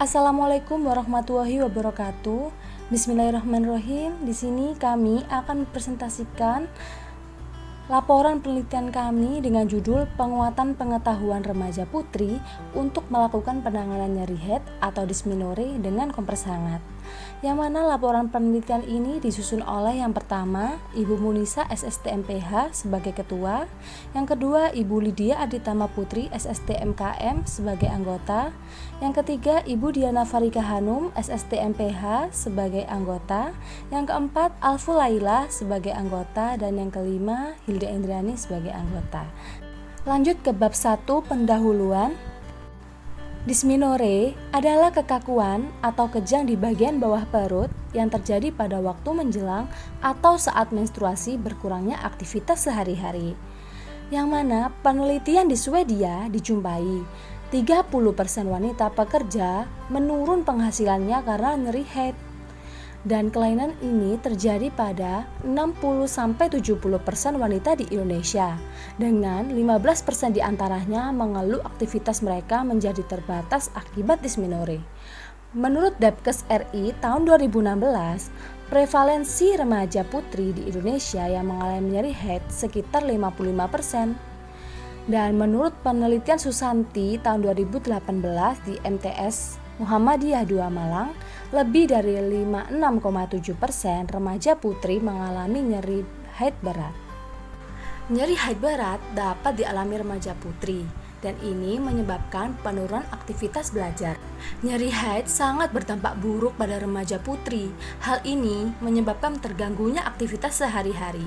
Assalamualaikum warahmatullahi wabarakatuh. Bismillahirrahmanirrahim. Di sini kami akan mempresentasikan laporan penelitian kami dengan judul Penguatan Pengetahuan Remaja Putri untuk melakukan penanganan nyeri head atau dysmenorrhea dengan kompres hangat. Yang mana laporan penelitian ini disusun oleh yang pertama Ibu Munisa SST/MPH sebagai ketua, yang kedua Ibu Lydia Aditama Putri SST/MKM sebagai anggota, yang ketiga Ibu Diana Farika Hanum SST/MPH sebagai anggota, yang keempat Alfu Laila sebagai anggota, dan yang kelima Hilda Indrani sebagai anggota. Lanjut ke bab 1 pendahuluan. Dysmenorrhea adalah kekakuan atau kejang di bagian bawah perut yang terjadi pada waktu menjelang atau saat menstruasi berkurangnya aktivitas sehari-hari. Yang mana penelitian di Swedia dijumpai 30% wanita pekerja menurun penghasilannya karena nyeri head. Dan kelainan ini terjadi pada 60-70% wanita di Indonesia, dengan 15% diantaranya mengeluh aktivitas mereka menjadi terbatas akibat dysmenorrhea. Menurut Depkes RI tahun 2016, prevalensi remaja putri di Indonesia yang mengalami nyeri head sekitar 55%. Dan menurut penelitian Susanti tahun 2018 di MTS Muhammadiyah II Malang, lebih dari 56,7% remaja putri mengalami nyeri haid berat. Nyeri haid berat dapat dialami remaja putri, dan ini menyebabkan penurunan aktivitas belajar. Nyeri haid sangat berdampak buruk pada remaja putri. Hal ini menyebabkan terganggunya aktivitas sehari-hari.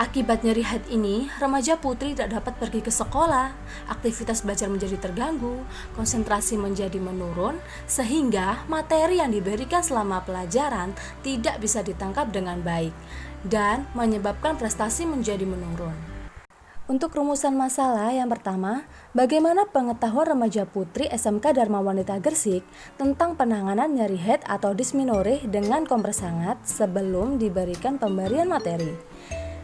Akibat nyeri haid ini, remaja putri tidak dapat pergi ke sekolah, aktivitas belajar menjadi terganggu, konsentrasi menjadi menurun, sehingga materi yang diberikan selama pelajaran tidak bisa ditangkap dengan baik, dan menyebabkan prestasi menjadi menurun. Untuk rumusan masalah yang pertama, bagaimana pengetahuan remaja putri SMK Dharma Wanita Gresik tentang penanganan nyeri head atau dysmenorrhea dengan kompres hangat sebelum diberikan pemberian materi.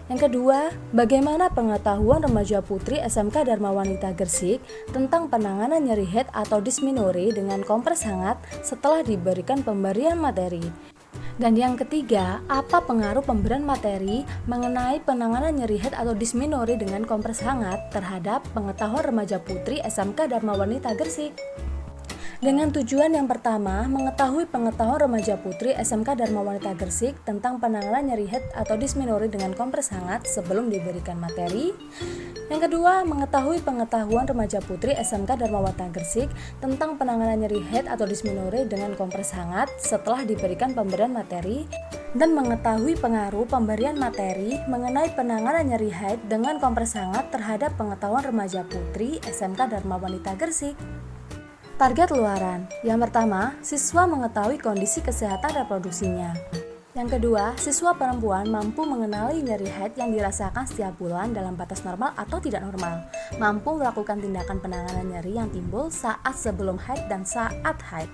Yang kedua, bagaimana pengetahuan remaja putri SMK Dharma Wanita Gresik tentang penanganan nyeri head atau dysmenorrhea dengan kompres hangat setelah diberikan pemberian materi. Dan yang ketiga, apa pengaruh pemberian materi mengenai penanganan nyeri head atau dysmenorrhea dengan kompres hangat terhadap pengetahuan remaja putri SMK Dharma Wanita Gresik. Dengan tujuan yang pertama, mengetahui pengetahuan remaja putri SMK Dharma Wanita Gresik tentang penanganan nyeri head atau dysmenorrhea dengan kompres hangat sebelum diberikan materi. Yang kedua, mengetahui pengetahuan remaja putri SMK Dharma Wanita Gresik tentang penanganan nyeri head atau dysmenorrhea dengan kompres hangat setelah diberikan pemberian materi. Dan mengetahui pengaruh pemberian materi mengenai penanganan nyeri head dengan kompres hangat terhadap pengetahuan remaja putri SMK Dharma Wanita Gresik. Target luaran. Yang pertama, siswa mengetahui kondisi kesehatan reproduksinya. Yang kedua, siswa perempuan mampu mengenali nyeri haid yang dirasakan setiap bulan dalam batas normal atau tidak normal, mampu melakukan tindakan penanganan nyeri yang timbul saat sebelum haid dan saat haid.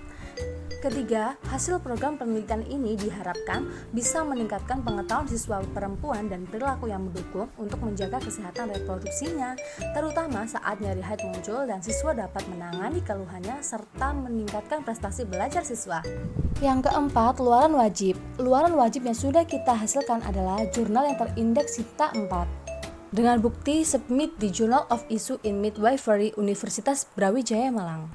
Ketiga, hasil program penelitian ini diharapkan bisa meningkatkan pengetahuan siswa perempuan dan perilaku yang mendukung untuk menjaga kesehatan reproduksinya, terutama saat nyeri haid muncul, dan siswa dapat menangani keluhannya serta meningkatkan prestasi belajar siswa. Yang keempat, luaran wajib. Luaran wajib yang sudah kita hasilkan adalah jurnal yang terindeks CITA 4. Dengan bukti submit di Journal of Issue in Midwifery Universitas Brawijaya Malang.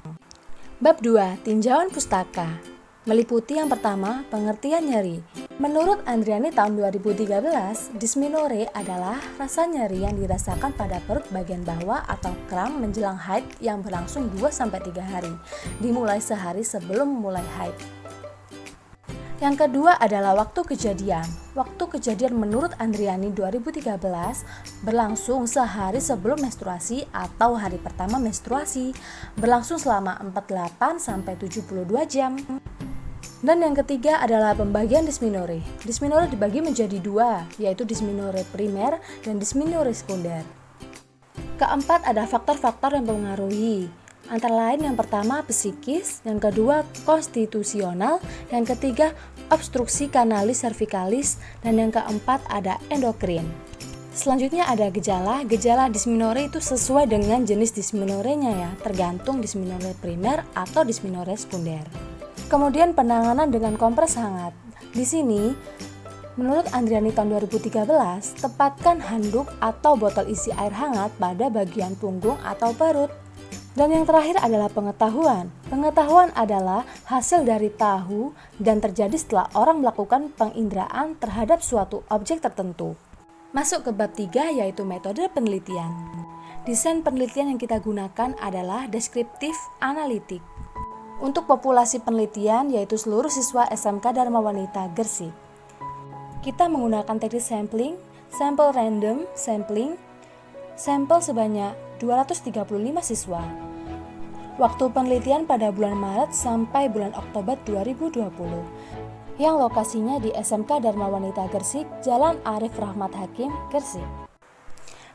Bab 2. Tinjauan pustaka. Meliputi yang pertama, pengertian nyeri. Menurut Andriani tahun 2013, dysmenorrhea adalah rasa nyeri yang dirasakan pada perut bagian bawah atau kram menjelang haid yang berlangsung 2-3 hari, dimulai sehari sebelum mulai haid. Yang kedua adalah waktu kejadian. Waktu kejadian menurut Andriani 2013 berlangsung sehari sebelum menstruasi atau hari pertama menstruasi, berlangsung selama 48-72 jam. Dan yang ketiga adalah pembagian dysmenorrhea. Dysmenorrhea dibagi menjadi dua, yaitu dysmenorrhea primer dan dysmenorrhea sekunder. Keempat, ada faktor-faktor yang mempengaruhi. Antara lain yang pertama psikis, yang kedua konstitusional, yang ketiga obstruksi kanalis cervicalis, dan yang keempat ada endokrin. Selanjutnya ada gejala dysmenorrhea itu sesuai dengan jenis dysmenorrhea ya, tergantung dysmenorrhea primer atau dysmenorrhea sekunder. Kemudian penanganan dengan kompres hangat. Di sini, menurut Andriani tahun 2013, tepatkan handuk atau botol isi air hangat pada bagian punggung atau perut. Dan yang terakhir adalah pengetahuan. Pengetahuan adalah hasil dari tahu dan terjadi setelah orang melakukan penginderaan terhadap suatu objek tertentu. Masuk ke bab 3 yaitu metode penelitian. Desain penelitian yang kita gunakan adalah deskriptif analitik. Untuk populasi penelitian yaitu seluruh siswa SMK Dharma Wanita Gresik. Kita menggunakan teknik sampling, sampel random sampling, sampel sebanyak 235 siswa. Waktu penelitian pada bulan Maret sampai bulan Oktober 2020. Yang lokasinya di SMK Dharma Wanita Gresik, Jalan Arif Rahmat Hakim, Gresik.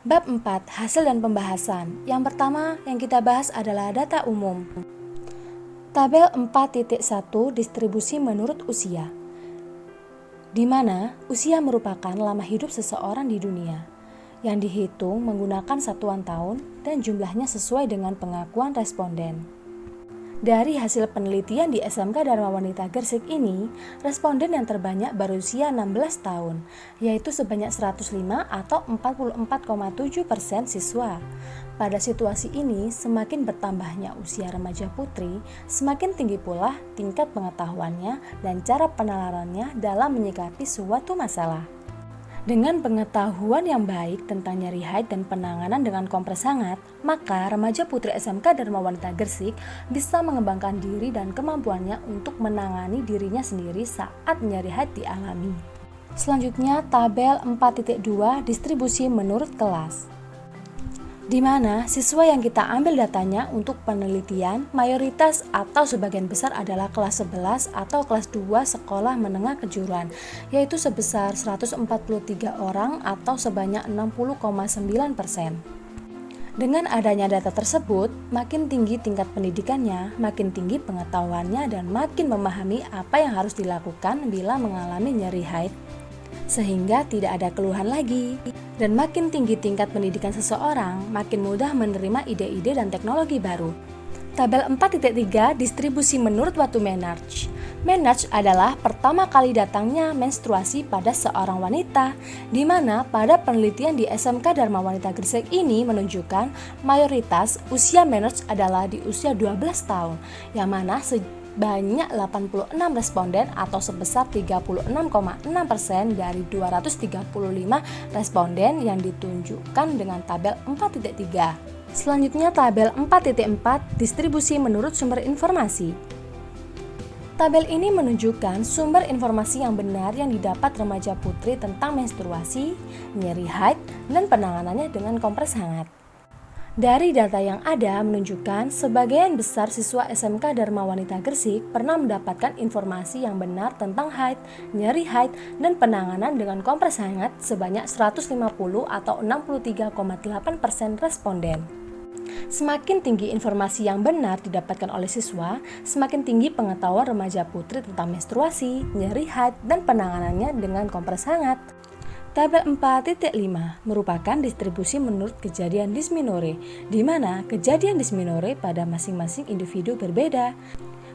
Bab 4, hasil dan pembahasan. Yang pertama yang kita bahas adalah data umum. Tabel 4.1 distribusi menurut usia, di mana usia merupakan lama hidup seseorang di dunia, yang dihitung menggunakan satuan tahun dan jumlahnya sesuai dengan pengakuan responden. Dari hasil penelitian di SMK Dharma Wanita Gresik ini, responden yang terbanyak berusia 16 tahun, yaitu sebanyak 105 atau 44,7% siswa. Pada situasi ini, semakin bertambahnya usia remaja putri, semakin tinggi pula tingkat pengetahuannya dan cara penalarannya dalam menyikapi suatu masalah. Dengan pengetahuan yang baik tentang nyeri haid dan penanganan dengan kompres hangat, maka remaja putri SMK Dharma Wanita Gresik bisa mengembangkan diri dan kemampuannya untuk menangani dirinya sendiri saat nyeri haid dialami. Selanjutnya, tabel 4.2 distribusi menurut kelas, di mana siswa yang kita ambil datanya untuk penelitian mayoritas atau sebagian besar adalah kelas 11 atau kelas 2 sekolah menengah kejuruan, yaitu sebesar 143 orang atau sebanyak 60,9%. Dengan adanya data tersebut, makin tinggi tingkat pendidikannya, makin tinggi pengetahuannya, dan makin memahami apa yang harus dilakukan bila mengalami nyeri haid, sehingga tidak ada keluhan lagi. Dan makin tinggi tingkat pendidikan seseorang, makin mudah menerima ide-ide dan teknologi baru. Tabel 4.3 distribusi menurut waktu menarche. Menarche adalah pertama kali datangnya menstruasi pada seorang wanita, di mana pada penelitian di SMK Dharma Wanita Gresik ini menunjukkan mayoritas usia menarche adalah di usia 12 tahun, yang mana banyak 86 responden atau sebesar 36,6% dari 235 responden yang ditunjukkan dengan tabel 4.3. Selanjutnya tabel 4.4 distribusi menurut sumber informasi. Tabel ini menunjukkan sumber informasi yang benar yang didapat remaja putri tentang menstruasi, nyeri haid, dan penanganannya dengan kompres hangat. Dari data yang ada menunjukkan sebagian besar siswa SMK Dharma Wanita Gresik pernah mendapatkan informasi yang benar tentang haid, nyeri haid, dan penanganan dengan kompres hangat sebanyak 150 atau 63,8% responden. Semakin tinggi informasi yang benar didapatkan oleh siswa, semakin tinggi pengetahuan remaja putri tentang menstruasi, nyeri haid, dan penanganannya dengan kompres hangat. Tabel 4.5 merupakan distribusi menurut kejadian dysmenorrhea, di mana kejadian dysmenorrhea pada masing-masing individu berbeda.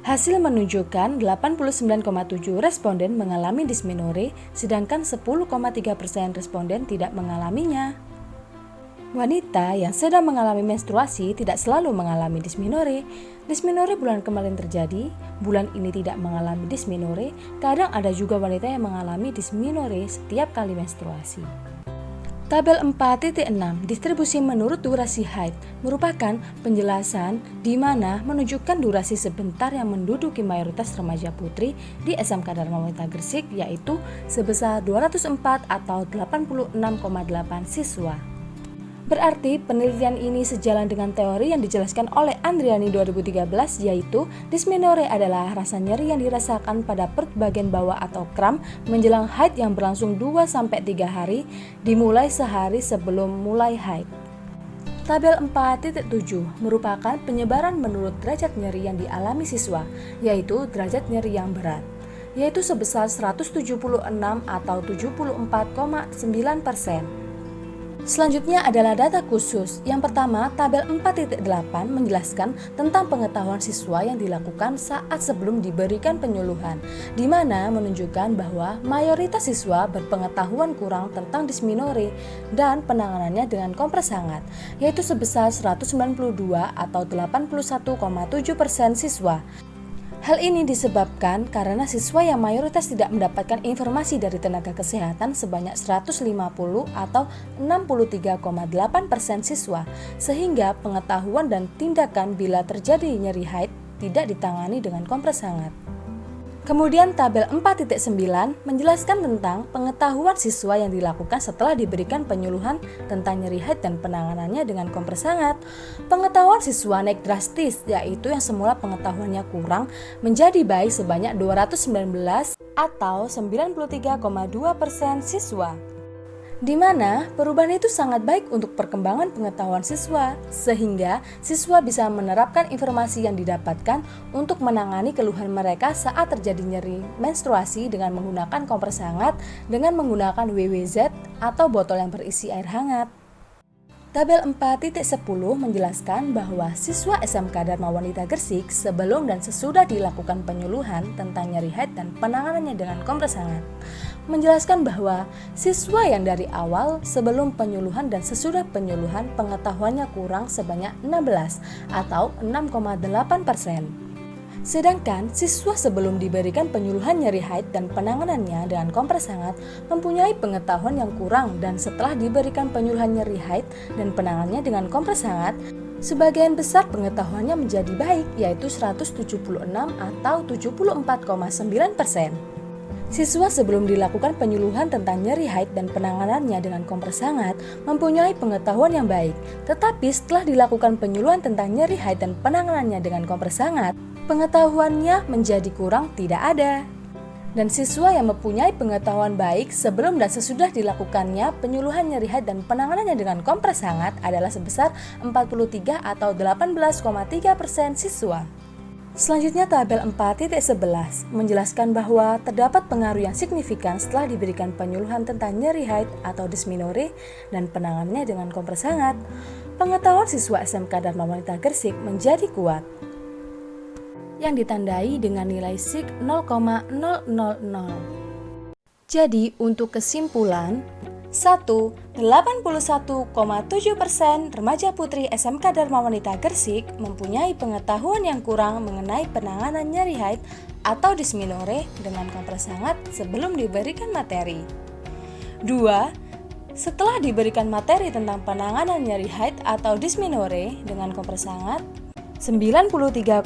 Hasil menunjukkan 89,7% responden mengalami dysmenorrhea, sedangkan 10,3% responden tidak mengalaminya. Wanita yang sedang mengalami menstruasi tidak selalu mengalami dysmenorrhea. Dysmenorrhea bulan kemarin terjadi, bulan ini tidak mengalami dysmenorrhea. Kadang ada juga wanita yang mengalami dysmenorrhea setiap kali menstruasi. Tabel 4.6 distribusi menurut durasi haid merupakan penjelasan di mana menunjukkan durasi sebentar yang menduduki mayoritas remaja putri di SMK Dharma Wanita Gresik, yaitu sebesar 204 atau 86,8 siswa. Berarti penelitian ini sejalan dengan teori yang dijelaskan oleh Andriani 2013, yaitu dysmenorrhea adalah rasa nyeri yang dirasakan pada perut bagian bawah atau kram menjelang haid yang berlangsung 2-3 hari, dimulai sehari sebelum mulai haid. Tabel 4.7 merupakan penyebaran menurut derajat nyeri yang dialami siswa, yaitu derajat nyeri yang berat, yaitu sebesar 176 atau 74,9%. Selanjutnya adalah data khusus. Yang pertama, tabel 4.8 menjelaskan tentang pengetahuan siswa yang dilakukan saat sebelum diberikan penyuluhan, di mana menunjukkan bahwa mayoritas siswa berpengetahuan kurang tentang dysmenorrhea dan penanganannya dengan kompres hangat, yaitu sebesar 192 atau 81,7% siswa. Hal ini disebabkan karena siswa yang mayoritas tidak mendapatkan informasi dari tenaga kesehatan sebanyak 150 atau 63,8% siswa, sehingga pengetahuan dan tindakan bila terjadi nyeri haid tidak ditangani dengan kompres hangat. Kemudian tabel 4.9 menjelaskan tentang pengetahuan siswa yang dilakukan setelah diberikan penyuluhan tentang nyeri haid dan penanganannya dengan kompres hangat. Pengetahuan siswa naik drastis, yaitu yang semula pengetahuannya kurang menjadi baik sebanyak 219 atau 93,2% siswa. Di mana perubahan itu sangat baik untuk perkembangan pengetahuan siswa, sehingga siswa bisa menerapkan informasi yang didapatkan untuk menangani keluhan mereka saat terjadi nyeri menstruasi dengan menggunakan kompres hangat dengan menggunakan WWZ atau botol yang berisi air hangat. Tabel 4.10 menjelaskan bahwa siswa SMK Dharma Wanita Gresik sebelum dan sesudah dilakukan penyuluhan tentang nyeri haid dan penanganannya dengan kompres hangat, menjelaskan bahwa siswa yang dari awal sebelum penyuluhan dan sesudah penyuluhan pengetahuannya kurang sebanyak 16 atau 6,8%. Sedangkan siswa sebelum diberikan penyuluhan nyeri haid dan penanganannya dengan kompres hangat mempunyai pengetahuan yang kurang, dan setelah diberikan penyuluhan nyeri haid dan penanganannya dengan kompres hangat, sebagian besar pengetahuannya menjadi baik, yaitu 176 atau 74,9%. Siswa sebelum dilakukan penyuluhan tentang nyeri haid dan penanganannya dengan kompres hangat mempunyai pengetahuan yang baik, tetapi setelah dilakukan penyuluhan tentang nyeri haid dan penanganannya dengan kompres hangat, pengetahuannya menjadi kurang tidak ada. Dan siswa yang mempunyai pengetahuan baik sebelum dan sesudah dilakukannya penyuluhan nyeri haid dan penanganannya dengan kompres hangat adalah sebesar 43 atau 18,3% siswa. Selanjutnya tabel 4.11 menjelaskan bahwa terdapat pengaruh yang signifikan setelah diberikan penyuluhan tentang nyeri haid atau dysmenorrhea dan penanganannya dengan kompres hangat. Pengetahuan siswa SMK Dharma Wanita Gresik menjadi kuat, yang ditandai dengan nilai SIG 0,000. Jadi untuk kesimpulan, 1. 81,7% remaja putri SMK Dharma Wanita Gresik mempunyai pengetahuan yang kurang mengenai penanganan nyeri haid atau dysmenorrhea dengan kompres hangat sebelum diberikan materi. 2. Setelah diberikan materi tentang penanganan nyeri haid atau dysmenorrhea dengan kompres hangat, 93,2%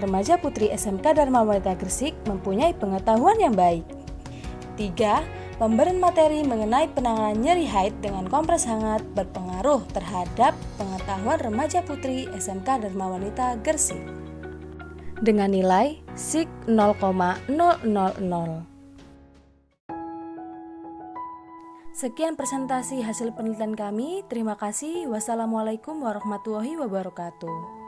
remaja putri SMK Dharma Wanita Gresik mempunyai pengetahuan yang baik. 3. Pemberian materi mengenai penanganan nyeri haid dengan kompres hangat berpengaruh terhadap pengetahuan remaja putri SMK Dharma Wanita Gresik dengan nilai SIG 0,000. Sekian presentasi hasil penelitian kami. Terima kasih. Wassalamualaikum warahmatullahi wabarakatuh.